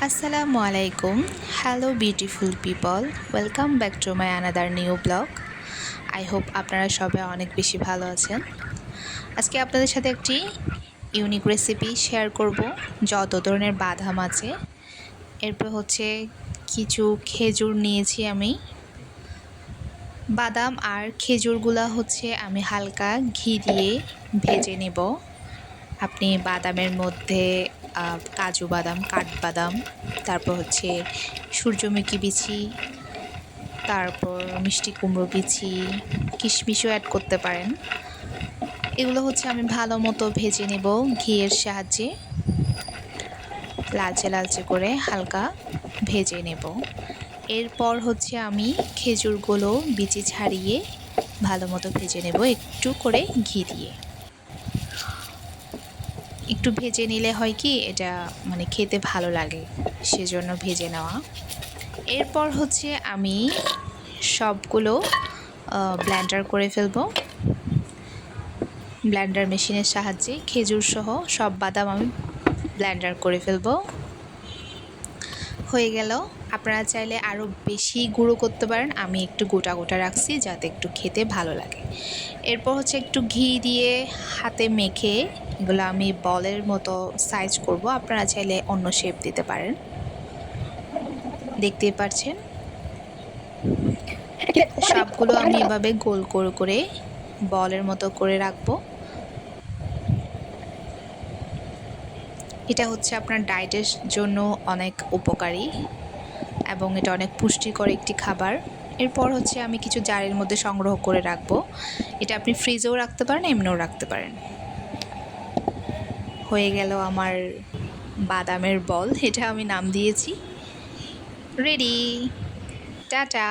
আসসালামু আলাইকুম। Hello beautiful people, welcome back to my another new blog. I hope আপনারা সবাই অনেক বেশি ভালো আছেন। আজকে আপনাদের সাথে একটি ইউনিক রেসিপি শেয়ার করব। যত ধরনের বাদাম আছে, এরপর হচ্ছে কিছু খেজুর নিয়েছি আমি। বাদাম আর খেজুরগুলা হচ্ছে আমি হালকা ঘি দিয়ে ভেজে নেব। আপনি বাদামের মধ্যে কাজু বাদাম, কাঠবাদাম, তারপর হচ্ছে সূর্যমুখী বিচি, তারপর মিষ্টি কুমড়ো বিচি, কিশমিশও অ্যাড করতে পারেন। এগুলো হচ্ছে আমি ভালো মতো ভেজে নেব ঘিয়ের সাহায্যে, লালচে লালচে করে হালকা ভেজে নেব। এরপর হচ্ছে আমি খেজুরগুলো বিচি ছাড়িয়ে ভালো মতো ভেজে নেব একটু করে ঘি দিয়ে। একটু ভেজে নিলে হয় কি, এটা মানে খেতে ভালো লাগে, সেজন্য ভেজে নেওয়া। এরপর হচ্ছে আমি সবগুলো ব্লেন্ডার করে ফেলবো। ব্লেন্ডার মেশিনের সাহায্যে খেজুর সহ সব বাদাম আমি ব্লেন্ডার করে ফেলবো। হয়ে গেল। আপনারা চাইলে আরও বেশি গুঁড়ো করতে পারেন, আমি একটু গোটা গোটা রাখছি যাতে একটু খেতে ভালো লাগে। এরপর হচ্ছে একটু ঘি দিয়ে হাতে মেখে এগুলো আমি বলের মতো সাইজ করব। আপনারা চাইলে অন্য শেপ দিতে পারেন। দেখতেই পাচ্ছেন সবগুলো আমি এভাবে গোল করে বলের মতো করে রাখবো। এটা হচ্ছে আপনার ডায়েটের জন্য অনেক উপকারী এবং এটা অনেক পুষ্টিকর একটি খাবার। এরপর হচ্ছে আমি কিছু জারের মধ্যে সংগ্রহ করে রাখবো। এটা আপনি ফ্রিজেও রাখতে পারেন, এমনিও রাখতে পারেন। হয়ে গেল আমার বাদামের বল, এটা আমি নাম দিয়েছি রেডি। টাটা।